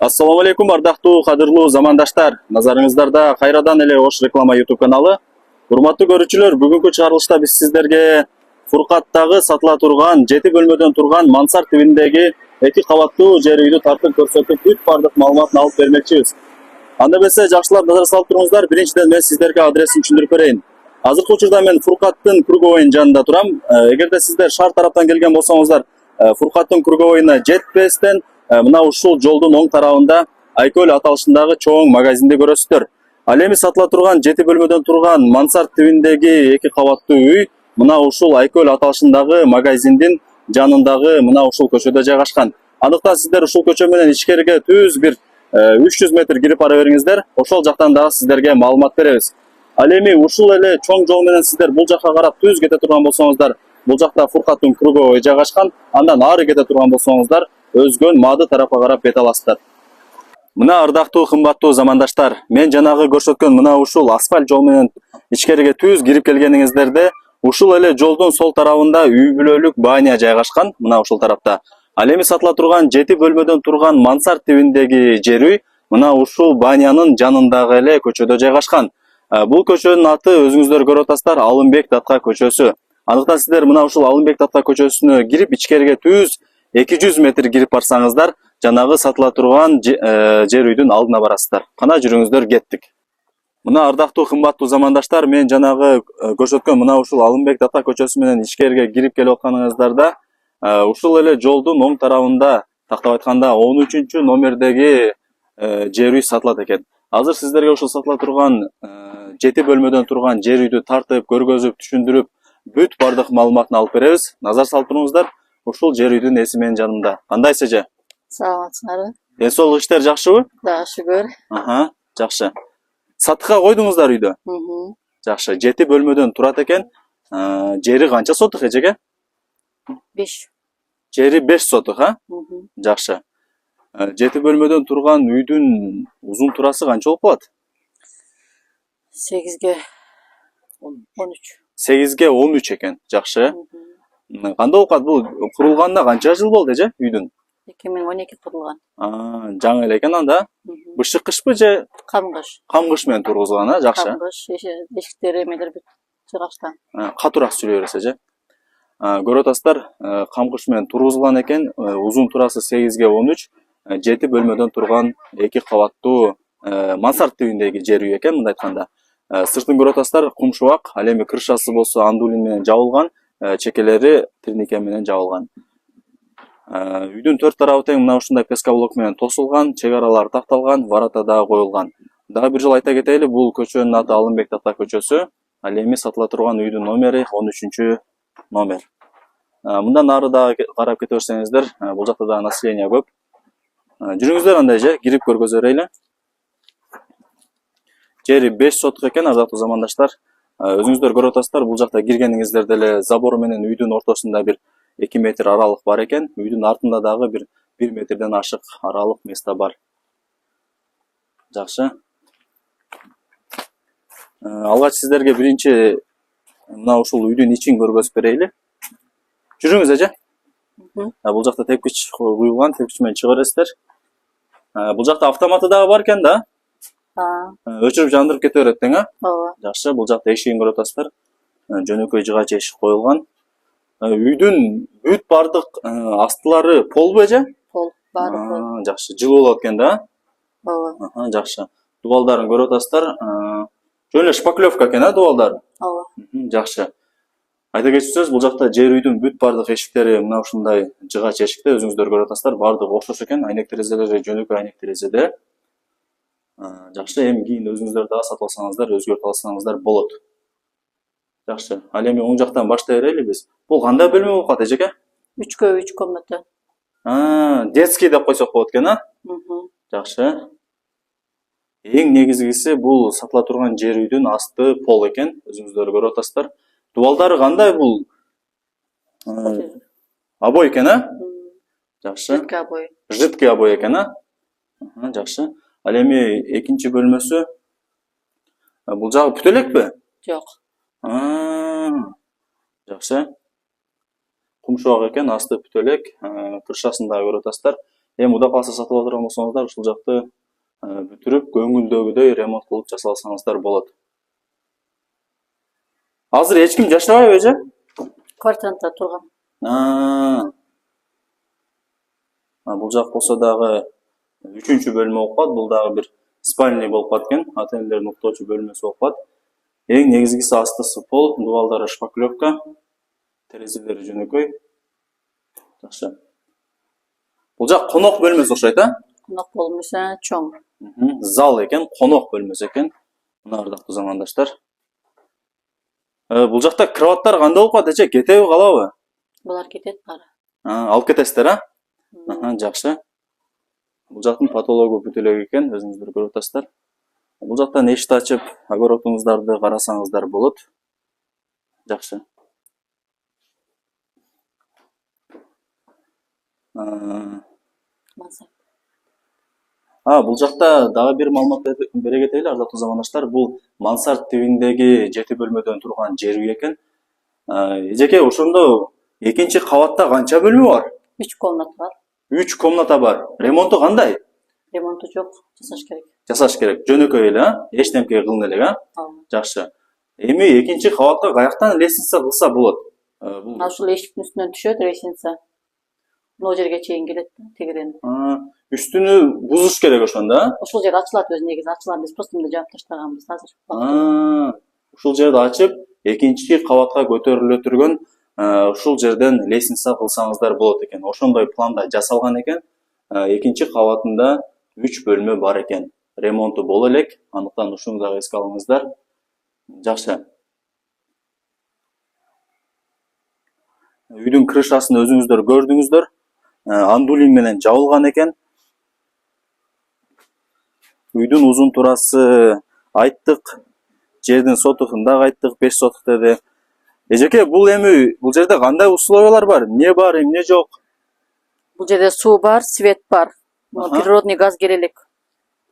Assalamu alaikum ардактуу кадырлуу замандаштар. Назарыңыздарда кайрадан эле Ош реклама YouTube каналы. Урматтуу көрүүчүлөр, бүгүнкү чыгарылышта биз сиздерге Фуркаттагы сатыла турган 7 бөлмөдөн турган мансард тибиндеги 2 кабаттуу жер үйдү тартып көрсөтүп, бүт бардык маалыматын алып бермекчибиз. Анда эмесе жакшылап назар салып туруңуздар. Биринчиден мен сиздерге адресин түшүндүрүп берейин. Азыркы учурда мен Фуркаттын круговойнун жанында турам. Эгерде сиздер шаар тараптан келген болсоңуздар, Фуркаттын круговойуна жетпестен мына ушул жолдун оң тарабында Айкөл аталышындагы чоң магазинди көрөсүздөр. Ал эми сатыла турган 7 бөлмөдөн турган мансард тибиндеги 2 кабаттуу үй мына ушул Айкөл аталышындагы магазиндин жанындагы мына ушул көчөдө жайгашкан. Андыктан сиздер ушул көчө менен ичкериге түз бир 300 метр кирип бара бериңиздер. Ошол жактан дагы сиздерге маалымат беребиз. Ал эми ушул эле чоң жол менен сиздер бул жакка карап түз кете турган болсоңуздар, бул жакта Фуркаттын круговой жайгашкан. Андан ары кете турган болсоңуздар, өзгөн Мады тарапка карап бет аласыздар. Мына ардактуу кымбаттуу замандаштар, мен жанагы көрсөткөн мына ушул асфальт жол менен ичкериге түз кирип келгениңиздерде, ушул эле жолдун сол тарабында үй бүлөлүк баня жайгашкан, мына ушул тарапта. Ал эми сатыла турган 7 бөлмөдөн турган мансард тибиндеги жер үй мына ушул банянын жанындагы эле көчөдө жайгашкан. Бул көчөнүн аты өзүңүздөр көрүп атасыздар, Алымбек Датка көчөсү. Андыктан сиздер мына ушул Алымбек Датка көчөсүнө кирип ичкериге түз 200 метр кирип барсаңыздар, жанагы сатыла турган жер үйдүн алдына барасыздар. Кана жүрүңүздөр, кеттик. Мына ардактуу кымбаттуу замандаштар, мен жанагы көрсөткөн мына ушул Алымбек Датка көчөсү менен ичкериге кирип келип атканыңыздарда, ушул эле жолдун оң тарабында, тактап айтканда 13 номердеги жер үй сатылат экен. Азыр сиздерге ушул сатыла турган 7 бөлмөдөн турган жер үйдү тартып, көргөзүп, түшүндүрүп, бүт бардык маалыматын алып беребиз. Назар салып туруңуздар. Ушул жер үйдүн эси менин жанымда. Кандай эже? Саламатсыңарбы? Ден соолук иштер жакшыбы? Да, шүгүр. Жакшы. Сатыкка койдуңуздар үйдү? Жакшы. 7 бөлмөдөн турат экен. Жери канча сотук эжеге? 5. Жери 5 сотук, Жакшы. 7 бөлмөдөн турган үйдүн узун турасы канча болуп калат? 8ге 13. 8ге 13 экен. Жакшы. Кандай болуп калат? Бул курулганына канча жыл болду эже үйдүн? 2012 курулган. Жаңы эле экен анда. Бышык кышпы же? Камгыш. Камгыш менен тургузулган, жакшы. Камгыш, эшиктери эмелер бүт жыгачтан. Катуураак сүйлөй бересиз, эже. Көрүп атасыздар, камгыш менен тургузулган экен. Узун турасы 8ге 13, 7 бөлмөдөн турган 2 кабаттуу мансард тибиндеги жер үй экен, мындай айтканда. Сыртын көрүп атасыздар, кумшубак, ал эми крышасы болсо андулин менен жабылган, чекелери тирнике менен жабылган. Үйдүн төрт тарабы тең мына ушундай пескоблок менен тосулган, чек аралары такталган, варата дагы коюлган. Дагы бир жолу айта кетели, бул көчөнүн аты Алымбек Датка көчөсү. Ал эми сатыла турган үйдүн номери 13 номер. Мындан ары дагы карап кете берсеңиздер, бул жакта дагы население көп. Жүрүңүздөр андай же, кирип көргөзө берели. Жери 5 сотук экен, ардактуу замандаштар. Өзүңүздөр көрүп атасыздар, бул жакта киргениңиздерде эле забор менен үйдүн ортосунда бир 2 метр аралык бар экен. Үйдүн артында дагы бир 1 метрден ашык аралык место бар. Жакшы. Алгач сиздерге биринчи мына ушул үйдүн ичин көргөзүп берейли. Жүрүңүз эже. Бул жакта тепкич куюлган, тепкич менен чыга бересиздер. Бул жакта автоматы дагы бар экен да? Өчүрүп жандырып кете берет тең, Ооба. Жакшы, бул жакта эшигин көрүп атасыздар. Жөнөкөй жыгач эшик коюлган. Үйдүн бүт бардык астылары полбу эже? Пол, баары пол. Жакшы, жылуу болот экен да? Ооба. Жакшы. Дубалдарын көрүп атасыздар. Жөн эле шпаклевка экен, дубалдары? Ооба. Жакшы. Айта кетсеңиз, бул жакта жер үйдүн бүт бардык эшиктери мына ушундай жыгач эшикте, өзүңүздөр көрүп атасыздар, бардыгы окшош экен. Айнек терезелери жөнөкөй айнек терезе. Жакшы, эми кийин өзүңүздөр дагы сатып алсаңыздар, өзгөртүп алсаңыздар болот. Жакшы. Ал эми оң жактан баштай берели биз. Бул кандай бөлмө болуп калат эжеке? 3г3 комната. Детский деп койсок болот экен, Жакшы. Эң негизгиси бул сатыла турган жер үйдүн асты пол экен, өзүңүздөр көрүп атасыздар. Дубалдары кандай бул? Обой экен, Жакшы. Жидкий обой. Жидкий обой экен, Жакшы. Ал эми экинчи бөлмөсү бул жагы бүтөлекпи? Жок. Жакшы. Кумшубак экен, асты бүтөлек, крышасын дагы көрүп атасыздар. Эми Кудай кааласа сатып отурган болсоңуздар ушул жакты бүтүрүп көңүлдөгүдөй ремонт кылып жасалсаңыздар болот. Азыр эч ким жашабайбы эже? Квартирада турган. Бул жак болсо дагы 3-чү бөлмө болуп калат. Бул дагы бир спальный болуп калат экен. Ата-энелердин уктоочу бөлмөсү болуп калат. Эң негизгиси астысы пол, дубалдары шпаклевка, терезелери жөнөкөй. Жакшы. Бул жак конок бөлмөсү окшойт, а? Конок болмаса чоң. Зал экен, конок бөлмөсү экен. Мына ардактуу замандаштар. Бул жакта кроваттар кандай болуп калат эже? Кетеби, калабы? Булар кетет баары. Алып кетесиздер, а? Жакшы. Бул жактын потологу бүт элек экен, өзүңүздөр көрүп атасыздар. Бул жактан эшикти ачып, огородуңуздарды карасаңыздар болот. Жакшы. Бул жакта дагы бир маалымат бере кетели, ардактуу замандаштар. Бул мансард тибиндеги 7 бөлмөдөн турган жер үй экен. Эжеке, ошондо экинчи кабатта канча бөлмө бар? 3 комната бар. 3 комната бар. Ремонту кандай? Ремонту жок, жасаш керек. Жасаш керек. Жөнөкөй эле, а? Эчтемке кылын элек, а? Жакшы. Эми экинчи кабатка каяктан лестница кылса болот? Ушул эшиктин үстүнөн түшөт лестница. Могу жерге чейин келет, тегерен. Үстүнү бузуш керек ошондо, а? Ушул жер ачылат, өзү негизи ачылат. Биз просто мындай жаап таштаганбыз азыр. Ушул жерди ачып, экинчи кабатка көтөрүлө турган ушул жерден лестница кылсаңыздар болот экен. Ошондой планда жасалган экен. Экинчи кабатында 3 бөлмө бар экен. Ремонту боло элек, андыктан ушуну дагы эске алыңыздар. Жакшы. Үйдүн крышасын өзүңүздөр көрдүңүздөр. Андулин менен жабылган экен. Үйдүн узун турасы айттык. Жердин сотухун дагы айттык, 5 сотук деди. Эжеке, бул жерде кандай условиялар бар? Эмне бар, эмне жок? Бул жерде суу бар, свет бар. Природный газ керелик.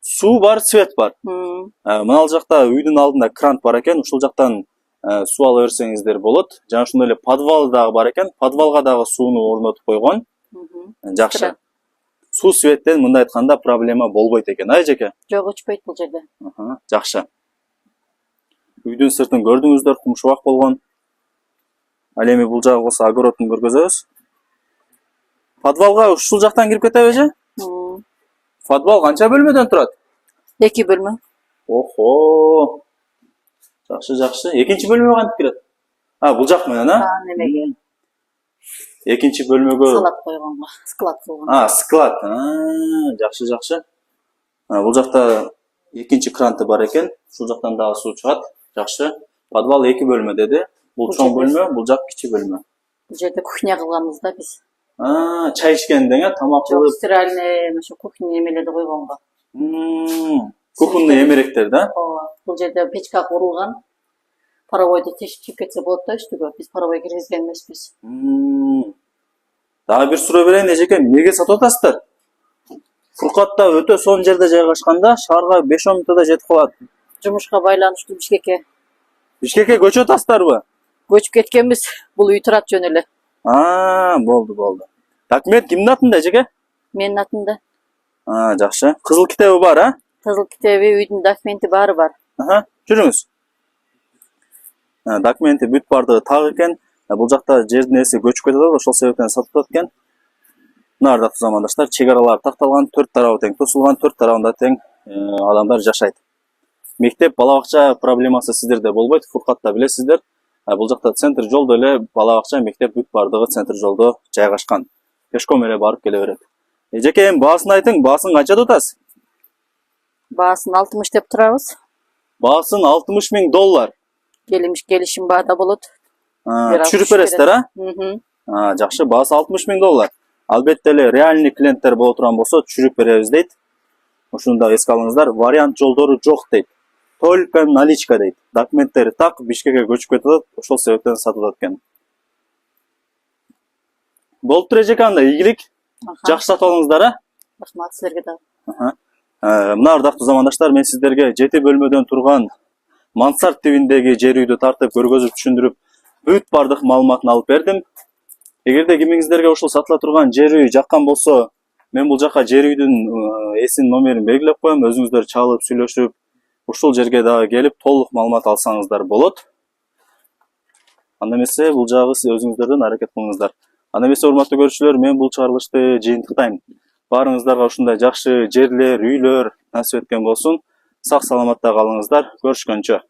Суу бар, свет бар. Мына жакта үйдүн алдында кран бар экен. Ушул жактан суу ала берсеңиздер болот. Жана ошондой эле подвал дагы бар экен. Подвалга дагы сууну орнотуп койгон. Жакшы. Суу светтен мындай айтканда проблема болбойт экен, эжеке? Жок, өчпөйт бул жерде. Жакшы. Үйдүн сыртын көрдүңүздөр, кумшубак болгон. Ал эми бул жагы болсо огородун көргөзөбүз. Подвалга ушул жактан кирип кетеби эже? Подвал канча бөлмөдөн турат? 2 бөлмө. Охо. Жакшы, жакшы. Экинчи бөлмөгө кантип кирет? Бул жак менен, а? Немеге. Экинчи бөлмөгө Склад койгонго, склад кылган. Склад. Жакшы, жакшы. Бул жакта экинчи кранты бар экен. Ушул жактан дагы суу чыгат. Жакшы. Подвал 2 бөлмө деди. Бул чоң бөлмө, бул жак кичи бөлмө. Бул жерде кухня кылганбыз да биз. Чай ичкенден, тамак кылып. Стиральный, ошо кухня эмелерди койгонго. Кухонный эмеректер да? Бул жерде печка курулган. Паровойду чип кетсе болот да үстүгө. Биз паровой киргизген эмеспиз. Дагы бир суроо берейин, эжеке, эмнеге сатып атасыздар? Фуркатта өтө сонун жерде жайгашканда, шаарга 5-10 минутта жетип калат. Жумушка байланыштуу Бишкекке. Бишкекке көчүп атасыздарбы? Көчүп кеткенбиз. Бул үй турат жөн эле. Болду. Документ кимдин атында, эжеке? Менин атымда. Жакшы. Кызыл китеби бар, а? Кызыл китеби, үйдүн документи баары бар. Жүрүңүз. Документи бүт бардыгы так экен. Бул жакта жердин ээси көчүп кетип атат, ошол себептен сатып атат экен. Мына ардактуу замандаштар, чек аралар такталган, 4 тарабы тең тосулган, 4 тарабында тең адамдар жашайт. Мектеп, бала бакча проблемасы сиздерде болбойт, Фуркатта билесиздер. Бул жакта центр жолдо эле бала бакча, мектеп бүт бардыгы центр жолдо жайгашкан. Пешком эле барып келе берет. Эжеке, эми баасын айтың, баасын канча атасыз? Баасын 60 деп турабыз. Баасын $60,000. Келишим баада болот. Түшүрүп бересиздер, а? Жакшы, баасы $60,000. Албетте эле реальный клиенттер боло турган болсо түшүрүп беребиз дейт. Ушуну да эске алыңыздар. Вариант жолдору жок дейт. Только наличка дейт. Документтери так, Бишкекке көчүп кетип атат, ошол себептен сатып атат экен. Болуптур эжеке, анда ийгилик. Жакшы сатып алыңыздар, а? Рахмат силерге да. Мына ардактуу замандаштар, мен сиздерге 7 бөлмөдөн турган мансард тибиндеги жер үйдү тартып көргөзүп түшүндүрүп бүт бардык маалыматын алып бердим. Эгерде кимиңиздерге ушул сатыла турган жер үй жаккан болсо, Мен бул жака жер үйдүн эсин номерин белгилеп коем. Өзүңүздөр чалып сүйлөшүп, ушул жерге дагы келип толук маалымат алсаңыздар болот. Анда эмесе бул жагы сиз өзүңүздөрдөн аракет кылыңыздар. Анда эмесе урматтуу көрүүчүлөр, мен бул чыгарылышты жыйынтыктайм. Баарыңыздарга ушундай жакшы жерлер, үйлөр насип эткен болсун. Сак саламатта калыңыздар. Көрүшкөнчө.